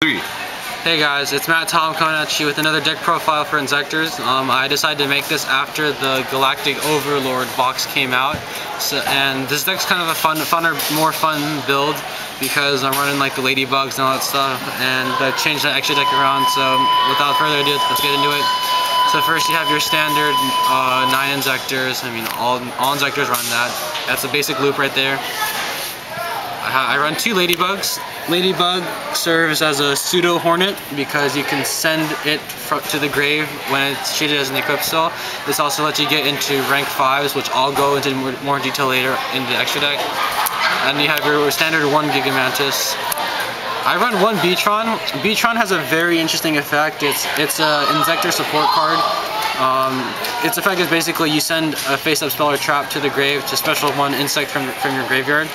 3. Hey guys, it's Matt Tom coming at you with another deck profile for Inzektors. I decided to make this after the Galactic Overlord box came out. And this deck's kind of a more fun build because I'm running like the ladybugs and all that stuff, and I've changed the extra deck around. So without further ado, let's get into it. So first you have your standard 9 Inzektors. I mean, all Inzektors run that. That's a basic loop right there. I run 2 ladybugs. Ladybug serves as a pseudo hornet because you can send it to the grave when it's treated as an equip spell. This also lets you get into rank 5s, which I'll go into more detail later in the extra deck. And you have your standard 1 Gigamantis. I run 1 Beatron. Beatron has a very interesting effect. It's an Inzektor support card. Its effect is basically you send a face-up spell or trap to the grave to special 1 insect from your graveyard.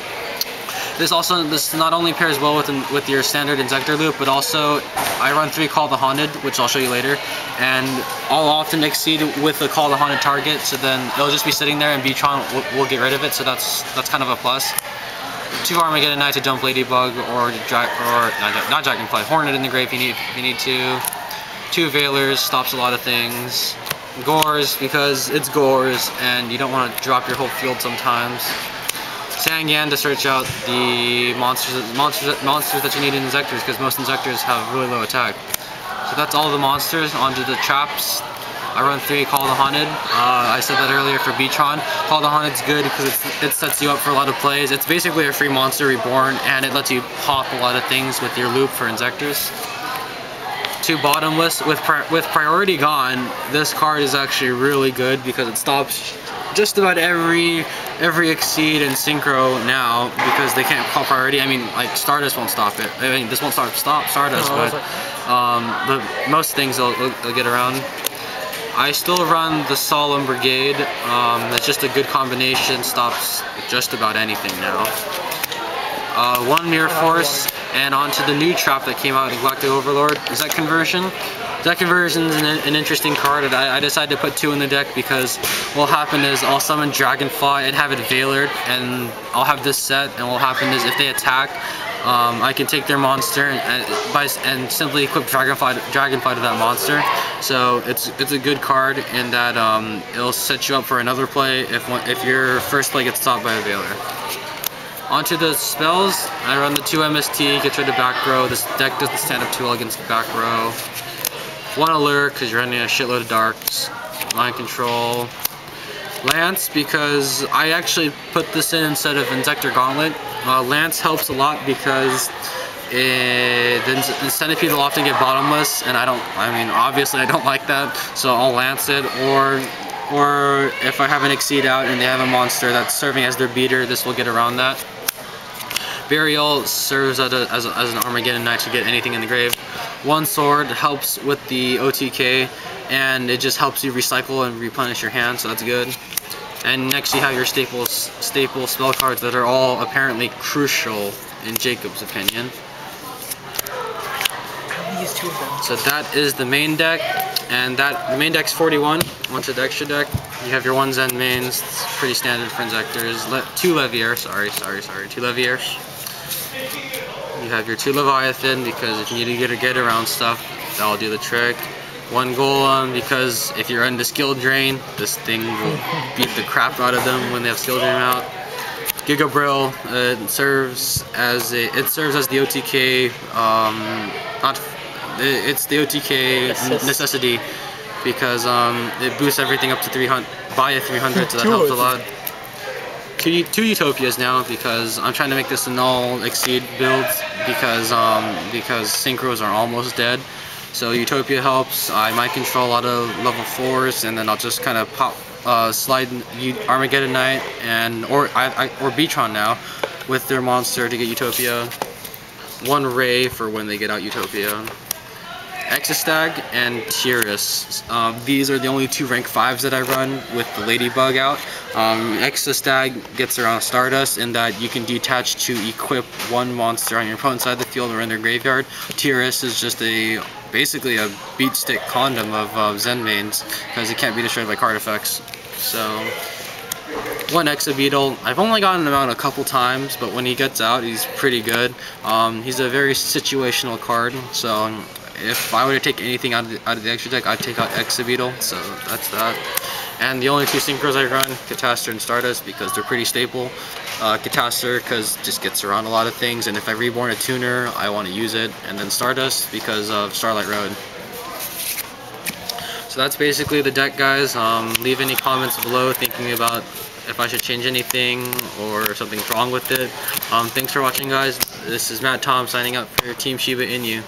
This not only pairs well with your standard Inzektor loop, but also I run 3 Call the Haunted, which I'll show you later, and I'll often exceed with the Call the Haunted target, so then it'll just be sitting there and Beatron will get rid of it, so that's kind of a plus. 2 Armageddon Knight to dump Ladybug or not Dragonfly, Hornet in the grave if you need to. 2 Veilers stops a lot of things. Gores because it's Gores and you don't want to drop your whole field sometimes. Sangan to search out the monsters that you need in Inzektors, because most Inzektors have really low attack. So that's all the monsters. Onto the traps. I run 3 Call the Haunted. I said that earlier for Beatron. Call the Haunted's good because it sets you up for a lot of plays. It's basically a free monster reborn, and it lets you pop a lot of things with your loop for Inzektors. 2 Bottomless. With priority gone, this card is actually really good because it stops just about every exceed and synchro now because they can't call priority. I mean, like Stardust won't stop it. I mean, this won't stop Stardust, but most things they'll get around. I still run the Solemn Brigade. That's just a good combination. Stops just about anything now. 1 Mirror Force, and onto the new trap that came out in Galactic Overlord. Is that Conversion? Deck Conversion is an interesting card. I decided to put 2 in the deck because what'll happen is I'll summon Dragonfly and have it Veilered, and I'll have this set, and what'll happen is if they attack, I can take their monster and simply equip Dragonfly to that monster. So it's a good card in that it'll set you up for another play if your first play gets stopped by a Veiler. Onto the spells, I run the 2 MST, gets rid of back row. This deck doesn't stand up too well against back row. 1 Allure because you're running a shitload of darks. Mind Control. Lance because I actually put this in instead of Inzektor Gauntlet. Lance helps a lot because the Centipede will often get bottomless, and obviously I don't like that, so I'll Lance it, or if I have an Exceed out and they have a monster that's serving as their beater, this will get around that. Burial serves as an Armageddon Knight to get anything in the grave. 1 Sword helps with the OTK, and it just helps you recycle and replenish your hand, so that's good. And next you have your staple spell cards that are all apparently crucial in Jacob's opinion. So that is the main deck, and the main deck's 41. Onto the extra deck, you have your 1 Zen mains. It's pretty standard for Inzektors. 2 Levier, 2 Leviers. You have your 2 Leviathan because if you need to get around stuff, that'll do the trick. 1 Golem because if you're into skill drain, this thing will beat the crap out of them when they have skill drain out. Gigabrill, it serves as the OTK. It's the OTK necessity because it boosts everything up to 300 by a 300, so that helps a lot. 2 Utopias now because I'm trying to make this a null exceed build because synchros are almost dead. So Utopia helps. I might control a lot of level 4s, and then I'll just kind of slide Armageddon Knight or Beatron now with their monster to get Utopia. 1 Ray for when they get out Utopia. Exostag and Tyrus. These are the only 2 rank 5s that I run with the Ladybug out. Exostag gets around Stardust in that you can detach to equip 1 monster on your opponent's side of the field or in their graveyard. Tyrus is just basically a beat stick condom of Zen mains because it can't be destroyed by card effects. So one Exabeetle. I've only gotten him out a couple times, but when he gets out, he's pretty good. He's a very situational card, so if I were to take anything out of the extra deck, I'd take out Exabeetle, so that's that. And the only two synchros I run, Catastor and Stardust, because they're pretty staple. Catastor, because just gets around a lot of things, and if I reborn a tuner, I want to use it. And then Stardust, because of Starlight Road. So that's basically the deck, guys. Leave any comments below thinking about if I should change anything or something's wrong with it. Thanks for watching, guys. This is Matt Tom signing up for Team Shiba Inu.